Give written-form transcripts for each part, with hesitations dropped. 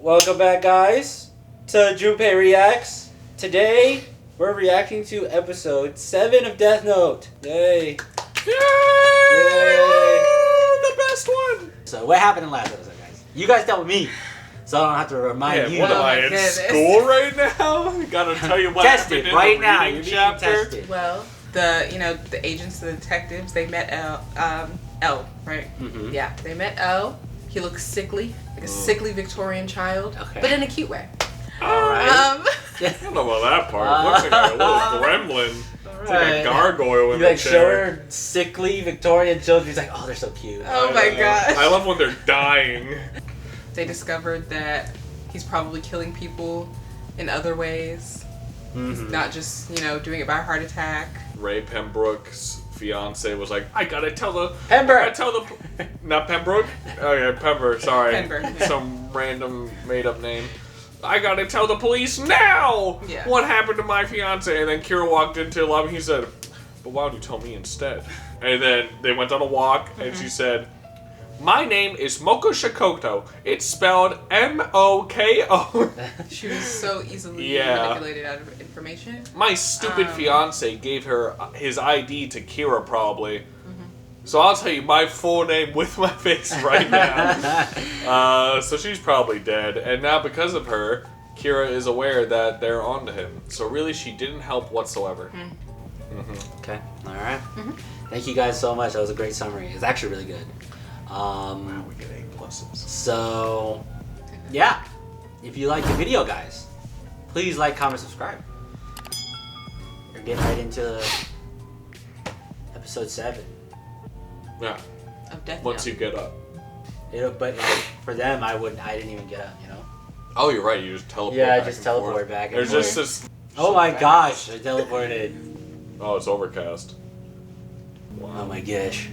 Welcome back, guys, to Junpei Reacts. Today, we're reacting to episode 7 of Death Note. Yay! Yay! Yay! The best one! So, what happened in last episode, guys? You guys dealt with me, so I don't have to remind you. What am I in school right now? Gotta tell you what Test happened it in right the now. reading You're being chapter. tested. Well, the agents, the detectives, they met L, right? Mm-hmm. Yeah, they met L. He looks sickly, like a sickly Victorian child, Okay. but in a cute way. All right. I don't know about that part. Looks like a little gremlin. It's like a gargoyle in You the like show chair. her sickly Victorian children. He's like, oh, they're so cute. Oh my gosh. I love when they're dying. They discovered that he's probably killing people in other ways. He's not just, doing it by heart attack. Ray Pembroke's fiance was like, I gotta tell the Pembroke. Not Pembroke? Oh yeah, Pember, sorry. Pember, yeah. Some random made up name. I gotta tell the police now Yeah. what happened to my fiance. And then Kira walked into the lobby and he said, but why don't you tell me instead? And then they went on a walk and she said, my name is Moko Shikoto. It's spelled M-O-K-O. She was so easily Yeah. manipulated out of information. My stupid fiance gave her his ID to Kira, probably. So I'll tell you my full name with my face right now. So she's probably dead. And now because of her, Kira is aware that they're onto him. So really, she didn't help whatsoever. Okay. All right. Thank you guys so much. That was a great summary. It's actually really good. Wow, we get A+. So, yeah. If you like the video, guys, please like, comment, subscribe. We're getting right into episode 7. Yeah. Of Death Once Note. you get up. But for them, I didn't even get up, Oh, you're right. You just teleport. Yeah, I back just and teleport forth. back and There's forth. just this. Oh my gosh, I teleported. Oh, it's overcast. Oh my gosh.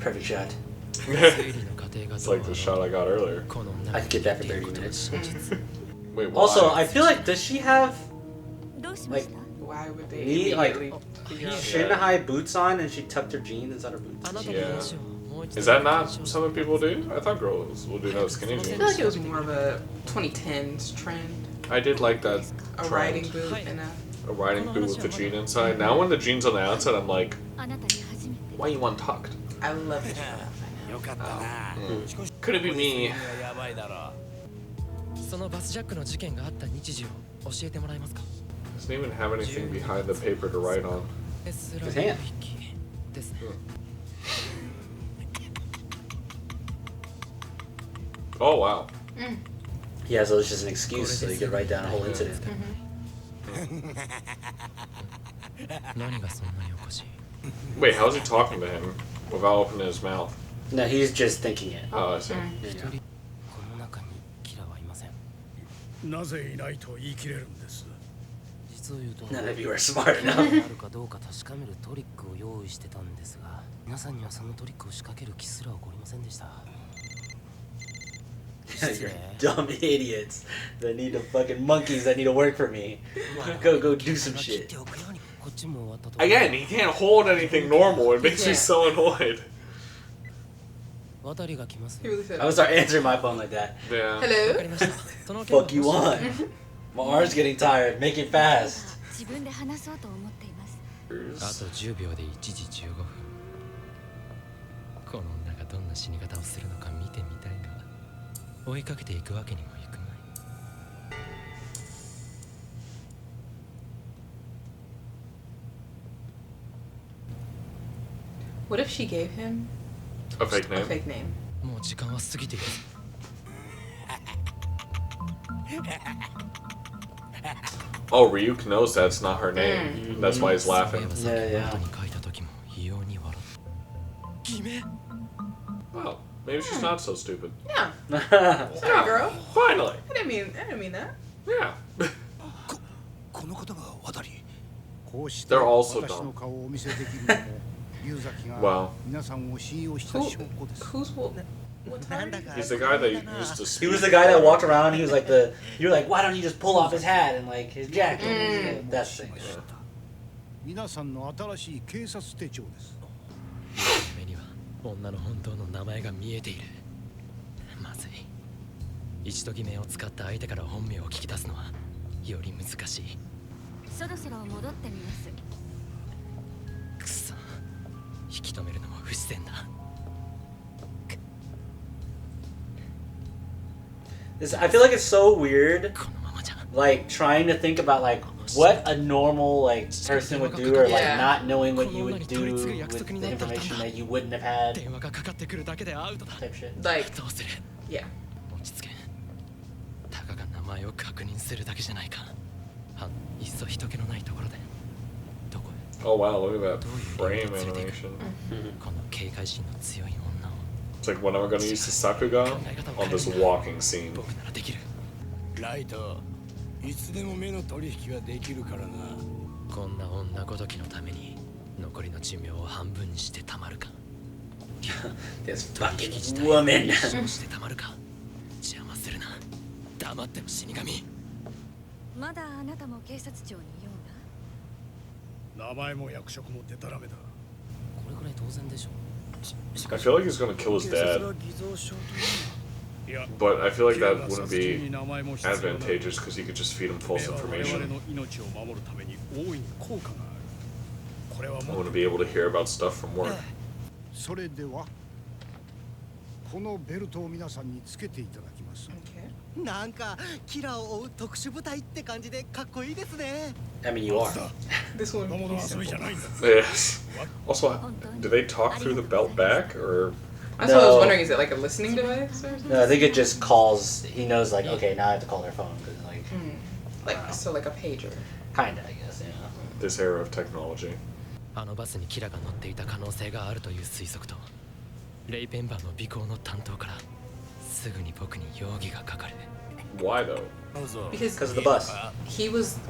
Perfect shot. It's like the shot I got earlier. I could get that for 30 minutes. Wait, why? Also, I feel like, does she have, like, Why would they knee, like, immediately figure out shin-high boots on and she tucked her jeans inside her boots? Yeah. Is that not something people do? I thought girls will do those skinny I feel like jeans. it was more of a 2010s trend. I did like that A trend. riding boot and A riding boot with the jean inside. Now when the jean's on the outside, I'm like, why you untucked? I love it. Could it be me? Doesn't even have anything behind the paper to write on. His hand. Oh wow. Yeah, so it's just an excuse so you could write down a whole incident. Wait, how's he talking to him without opening his mouth? No, he's just thinking it. Oh, I see. Yeah. なぜいないと言い切れるんです None of you are smart enough. あるかどうか確かめるトリックを用意してたんですが、皆さんにはそのトリックを仕掛ける気すら起こりませんでした。 You're dumb idiots that need to fucking monkeys that need to work for me. Go do some shit. こっちも終わったと。 Again, he can't hold anything normal. It makes me so annoyed. 渡りが来ます。 He really said, I would start answering my phone like that. Yeah. わか hello? りました。その件は Fuck you want? My arm's getting tired. Make it fast. 自分で話そうと思っています。あと10秒で1時15分。この女がどんな死に方をするのか見てみたいが、追いかけていくわけにもいくまい。 What if she gave him A fake a name. fake name? もう時間は過ぎている。 Oh, Ryuk knows that's not her name. That's why he's laughing. Yeah. 後に書いた時も異様に笑った。偽名。 Well, maybe she's not so stupid. Yeah. Yeah. Sorry, girl. Finally. I didn't mean that. Yeah. このことが渡りこうして They're also 私 dumb. の顔をお見せできるのも龍崎 Wow. が皆さんを信用した Who, 証拠です who's what time? He's the guy that used to He speak. was the guy that walked around. He was like you're like, why don't you just pull off his hat and like his jacket? That's the thing. 皆さんの新しい警察手帳です目には女の本当の名前が見えている。まずい。一度決めを使った相手から本名を聞き出すのはより難しい。そろそろ戻ってみます。くそ、引き止めるのも不自然だ。This, I feel like it's so weird, このままじゃ like trying to think about like what a normal like person would do, or like Yeah. not knowing what you would do with the information that you wouldn't have had 電話がかかってくるだけでアウトだ。 type shit. Like, どうする？ yeah. 落ち着け。たかが名前を確認するだけじゃないか。いっそ人気のないところで。どこへ？ Oh wow, look at that frame animation. この警戒心の強い女を It's like when am I gonna use the Sakugan on this walking scene? 僕ならできる。ライトいつでも目の取引ができるからな。こんな女ごときのために残りの寿命を半分にしてたまるか。 This 取引 fucking 自体 woman. そうしてたまるか。邪魔するな。黙ってろ死神。まだあなたも警察庁にいよう名前も役職もデタラメだ。これくらい当然でしょ。 I feel like he's gonna kill his 警察 dad, は偽造しようという。いや but I feel like キラ that が wouldn't 殺人に be 名前も必要な。 advantageous because he could just feed him false 我々 information. の命を守るために大いに効果がある。これは I も wouldn't be able to hear about stuff from work. それではこのベルトを皆さんにつけていただきます。 Okay. なんかキラを追う特殊部隊って感じでかっこいいですね。 I mean, you are. This 子 one 供の he's 遊びじゃ simple. ないんだ。 Yes. Also, do they talk through the belt back or? That's what I was No. wondering. Is it like a listening device or something? No, I think it just calls. He knows like, okay, now I have to call their phone because like, Like so, like a pager. kinda, I guess. Yeah. This era of technology. あのバスにキラが乗っていた可能性があるという推測とレイペンバーの尾行の担当からすぐに僕に容疑がかかる。 Why though? Because Because of the bus.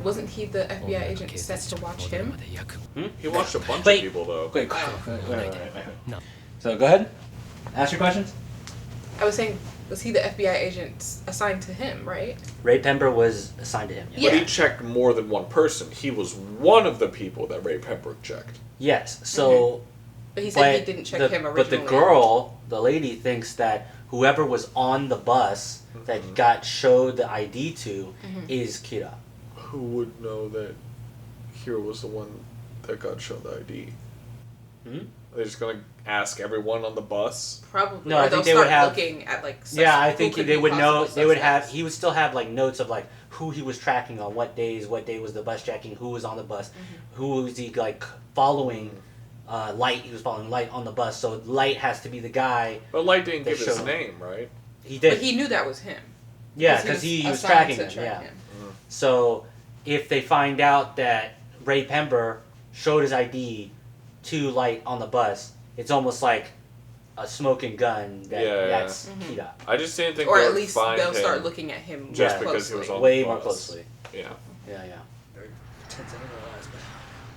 wasn't he the 女 FBI が agent 警 sent 察 to 庁 watch に戻る him? まで約 He watched a bunch Wait. of people though. Wait, wait. No. So go ahead. Ask your questions. I was saying, was he the FBI agent assigned to him? Right? Ray Pember was assigned to him. But he checked more than one person. He was one of the people that Ray Pembroke checked. Yes. So, But he said he didn't check him originally. but the girl, the lady, thinks that whoever was on the bus that got showed the ID to is Kira. Who would know that Hiro was the one that got shown the ID? Hmm? They're just gonna ask everyone on the bus. Probably. No, or I they'll think they would start have- looking at like. Yeah, I who think could they be would know. possible They would have. suspects. He would still have like notes of like who he was tracking on what days. What day was the bus checking? Who was on the bus? Who was he like following? Light. He was following Light on the bus. So Light has to be the guy. But Light didn't They give his showed- name, right? He did. But he knew that was him. Yeah, because he was assigned tracking to him. track Yeah. him. So if they find out that Ray Pember showed his ID to Light on the bus, it's almost like a smoking gun. That, Yeah, yeah. that's Kira. I just didn't think Or they at would least find they'll him start looking at him just more because he closely. was on Way the more bus. closely. Yeah. Yeah, yeah.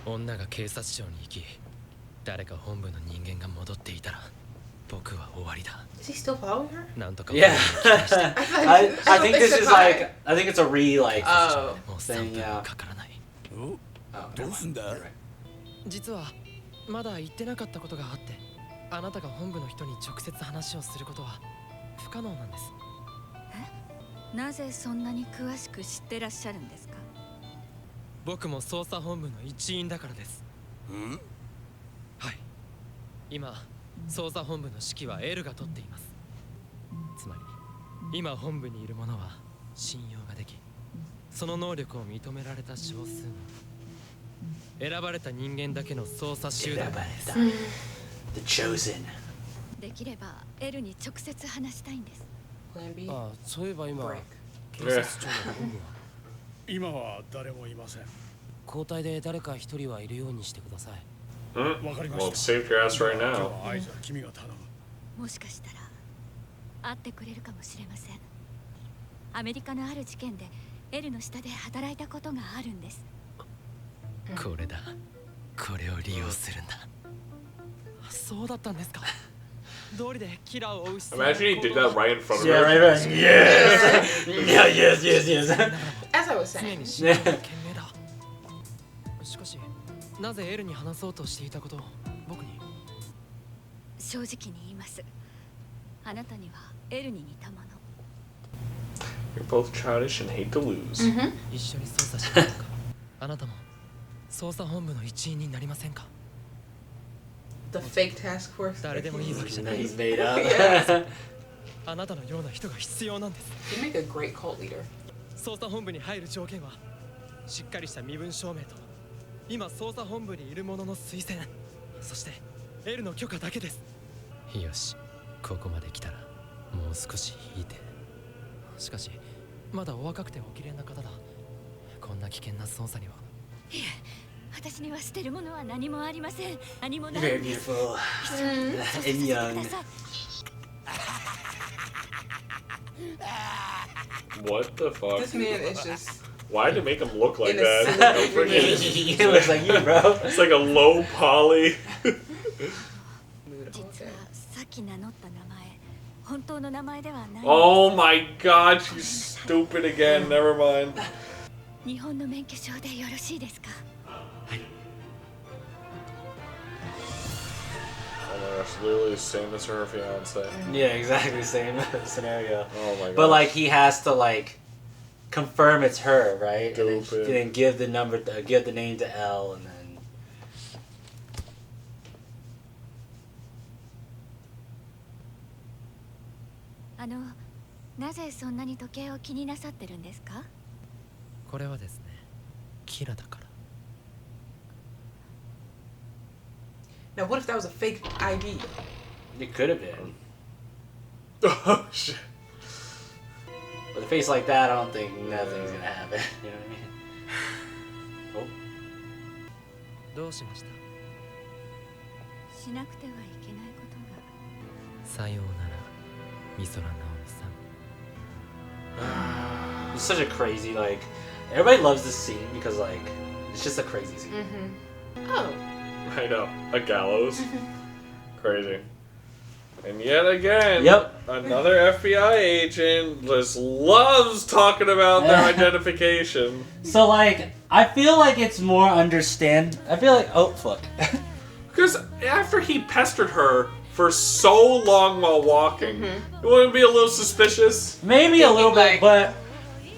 女が警察庁に行き誰か本部の人間が戻っていたら僕は終わりだ。 Is he still following her? なんとか Yeah. thought- I think they this said is hi. like I think it's a like. Oh. もう thing, 3分 yeah. もかからない。 Oh, どうすんだ。 You're right. 実はまだ言ってなかったことがあって、あなたが本部の人に直接話をすることは不可能なんです。なぜそんなに詳しく知ってらっしゃるんですか？僕も捜査本部の一員だからです。はい。今捜査本部の指揮は L が取っています。つまり今本部にいる者は信用ができ、その能力を認められた少数の選ばれた人間だけの捜査集団です。 The chosen. できれば L に直接話したいんです。 Plan B. ああ、そういえば今 Break. 警察庁の本部は今は誰もいません。交代で誰か一人はいるようにしてください。 Hmm? わかりま Well, した save your ass right 今日 now. は合図は君が頼む。もしかしたら会ってくれるかもしれません。アメリカのある事件で L の下で働いたことがあるんです。これだ。これを利用するんだ。そうだったんですか。通りでキラーを追う姿勢 Imagine he did that right in front of Yeah, her. right. Yes. Yeah, yes. As I was 常 saying. に信頼が賢明だ。しかし、なぜ L に話そうとしていたことを僕に。正直に言います。あなたには L に似たもの。You're both childish and hate to lose. 一緒に捜査しませんかあなたも捜査本部の一員になりませんか The fake task force. 誰でもいいわけじゃない He's made up. Yeah. あなたのような人が必要なんです You make a great cult leader. 捜査本部に入る条件はしっかりした身分証明と今捜査本部にいる者の推薦そして L の許可だけですよしここまで来たらもう少し引いてしかしまだお若くてお綺麗な方だこんな危険な捜査にはいえ私には捨てるものは何もありません何もない Very んです beautiful. 一緒に捜査させて And く young. ださい What the fuck? This man is just Why did they make him look like in a that? silly No freaking- He looks like you, bro. It's like a low poly. mood all 実 day. はさっき名乗った名前本当の名前ではないんです Oh my god, she's stupid again. Never mind. 日本の免許証でよろしいですか Oh my gosh, literally the same as her fiance. Yeah, exactly same scenario. Oh my god. But like he has to like confirm it's her, right? And Stupid. then give the number, give the name to L, and then. なぜそんなに時計を気になさってるんですかこれはですねキラだから Now, what if that was a fake ID? It could have been. Oh shit. With a face like that, I don't think nothing's gonna happen. You know what I mean? どうしましたしなくてはいけないことがさようなら美空直美さん It's such a crazy like. Everybody loves this scene because like it's just a crazy scene. Oh. I know. A gallows. Crazy. And yet again, Yep. another FBI agent just loves talking about their identification. So like, I feel like it's more understand. I feel like oh fuck. Because after he pestered her for so long while walking, it wouldn't be a little suspicious? Maybe a little Like- bit, but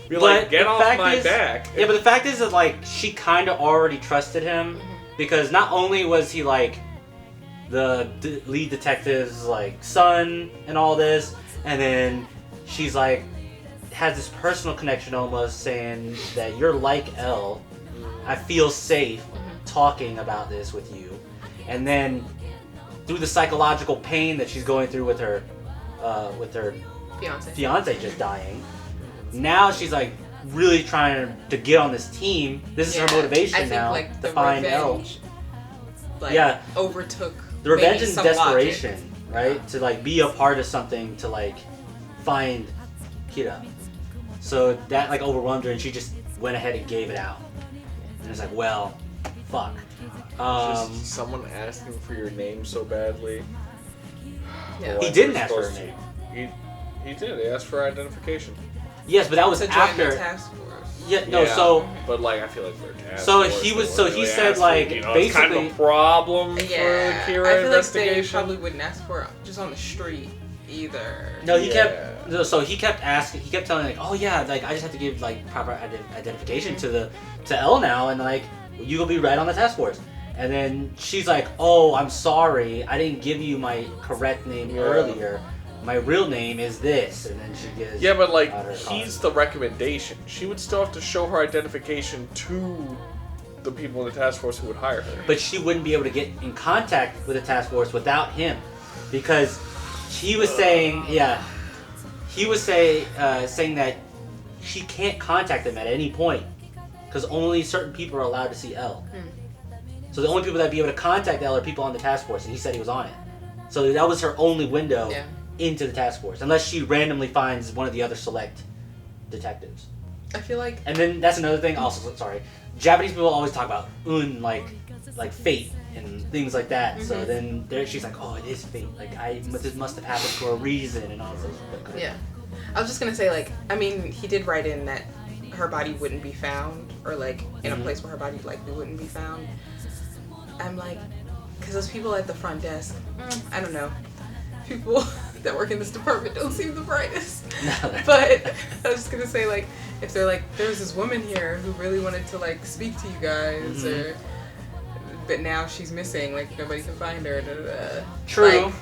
Be like, But get the off fact my is- back. yeah, but the fact is that like she kind of already trusted him because not only was he like the lead detective's like son and all this, and then she's like has this personal connection almost saying that you're like Elle. I feel safe talking about this with you, and then through the psychological pain that she's going through with her Fiance. fiance just dying. Now she's like really trying to get on this team. This is her motivation I think, now like, to the find Elle. revenge, like, Yeah. overtook The revenge maybe and some desperation, logic. right? To like be a part of something to like find Kira. So that like overwhelmed her, and she just went ahead and gave it out. And it's like, well, fuck. Just someone asking for your name so badly. Yeah. He Like, didn't we're ask for her supposed to- name. He did. He asked for identification. Yes, but that was To join the after. task force. Yeah, no. Yeah, So but like I feel like for a task So force, he they was- wouldn't so he really said, ask like, for, it's kind of basically- a problem Yeah. for the Kira I feel like they investigation. probably wouldn't ask for it just on the street either. no, he Yeah. kept. No, so he kept asking. He kept telling like, oh yeah, like I just have to give like proper identification to Elle now, and like you will be right on the task force. And then she's like, oh, I'm sorry, I didn't give you my correct name Yeah. earlier. My real name is this, and then she gives. Yeah, but like out her he's card. the recommendation. She would still have to show her identification to the people in the task force who would hire her. But she wouldn't be able to get in contact with the task force without him, because he was saying, he was saying that she can't contact them at any point, because only certain people are allowed to see Elle. So the only people that'd be able to contact Elle are people on the task force, and he said he was on it. So that was her only window Yeah. into the task force, unless she randomly finds one of the other select detectives. I feel like And then that's another thing. Also, sorry, Japanese people always talk about like fate and things like that. So then there, she's like, oh, it is fate. Like this must have happened for a reason and all this. yeah. I was just gonna say, like, I mean, he did write in that her body wouldn't be found, or like in a place where her body likely wouldn't be found. I'm like, because those people at the front desk, I don't know, people that work in this department don't seem the brightest. But I was just gonna say, like, if they're like, there's this woman here who really wanted to like speak to you guys, or but now she's missing, like nobody can find her. Da, da, da. True. Like,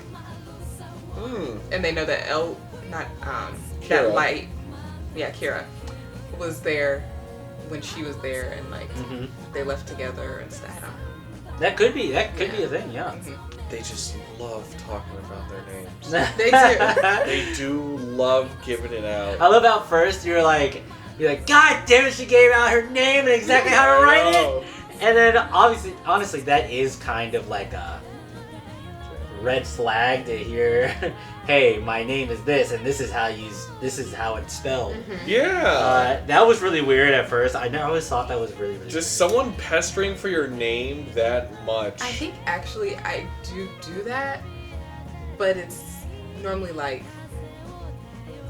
and they know that Kira. that light, Kira, was there when she was there, and like they left together and stuff. I don't know. That could be a thing, yeah. They just love talking about their names. They do. They do love giving it out. I love how first you're like, God damn it, she gave out her name and exactly how to write it. And then honestly, that is kind of like a red flag to hear, hey, my name is this, and this is how it's spelled. Yeah. That was really weird at first. I always thought that was really, really Just weird. someone pestering for your name that much. I think actually I do that, but it's normally like,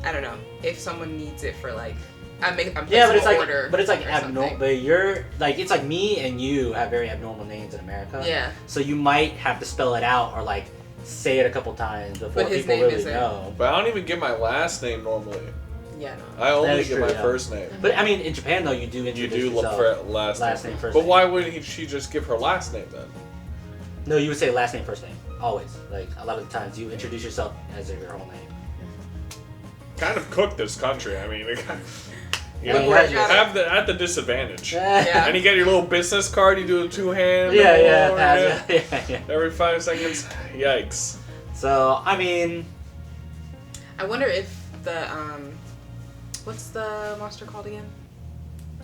I don't know, if someone needs it for like, I'm placing an order. But it's like or abnormal. something. But you're like, it's like me and you have very abnormal names in America. Yeah. So you might have to spell it out or like say it a couple times before But his people name really isn't. know. But I don't even get my last name normally. Yeah, no. I That only is get true, my yeah. first name. But I mean, in Japan though, you do You introduce do look yourself. for last name. first But name. why wouldn't she just give her last name then? No, you would say last name, first name. Always. Like a lot of the times, you introduce yourself as your whole name. Kind of cooked this country. I mean, you Well, know, you had your- have at the disadvantage. Yeah. And you get your little business card. You do a 2-hand. Yeah. Every 5 seconds. Yikes. So I mean, I wonder if the what's the monster called again?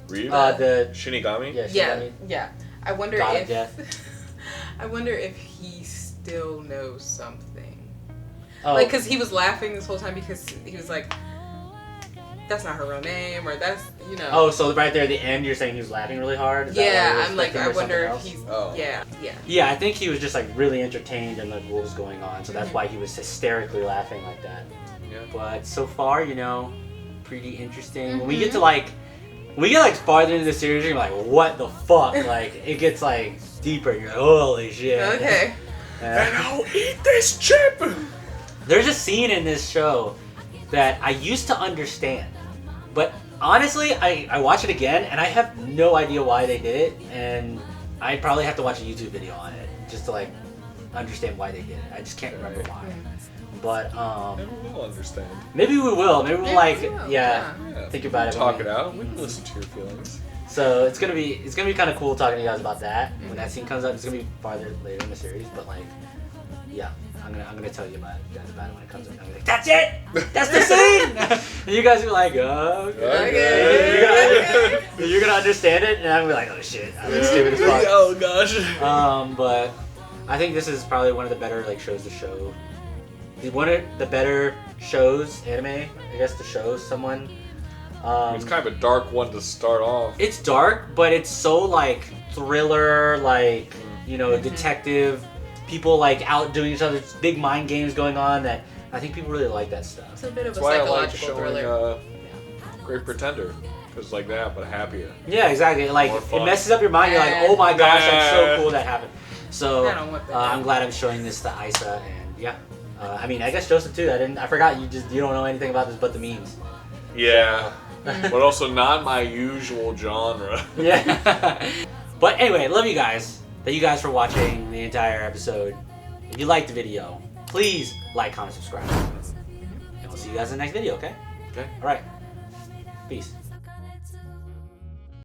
Ryu? the Shinigami? yeah. I wonder God of if Death. I wonder if he still knows something. Oh, Like, cause he was laughing this whole time because he was like, "That's not her real name," or "That's Oh, so right there at the end, you're saying he was laughing really hard? Is that why Yeah, you were I'm like, expecting I for wonder something if else? he's. Oh. Yeah. Yeah, I think he was just like really entertained and like what was going on, so that's why he was hysterically laughing like that. Yeah. But so far, pretty interesting. When we get to farther into the series, you're like, what the fuck? Like it gets like deeper. You're like, holy shit. Okay. And I'll eat this chip! There's a scene in this show that I used to understand, but honestly, I watch it again and I have no idea why they did it, and I probably have to watch a YouTube video on it just to like understand why they did it. I just can't remember why. But Maybe we'll understand. maybe we will. Maybe we'll Maybe we will, Yeah. think about it. Talk it out. We can listen to your feelings. So it's gonna be kind of cool talking to you guys about that when that scene comes up. It's gonna be farther later in the series, but like, yeah, I'm gonna tell you guys about it when it comes up. I'm gonna be like, that's it, that's the scene. And you guys are like, oh, okay. You're gonna understand it, and I'm gonna be like, oh shit, I'm stupid as fuck. Oh gosh. But I think this is probably one of the better like shows to show. One of the better shows, anime, I guess, to show someone. It's kind of a dark one to start off. It's dark, but it's so like thriller, like detective. People like out doing each other's big mind games going on. That I think people really like that stuff. It's a bit of That's a why I like psychological showing thriller. Great Pretender. Because like that, but happier. Yeah, exactly. Like More it fun. messes up your mind. You're like, oh my gosh, that's so cool that happened. So I don't want that. I'm glad I'm showing this to Isa, and yeah. I mean, I guess Joseph too. I forgot you don't know anything about this but the memes. Yeah. But also not my usual genre. Yeah. But anyway, love you guys. Thank you guys for watching the entire episode. If you liked the video, please like, comment, subscribe. And we'll see you guys in the next video, okay? Okay. Alright. Peace.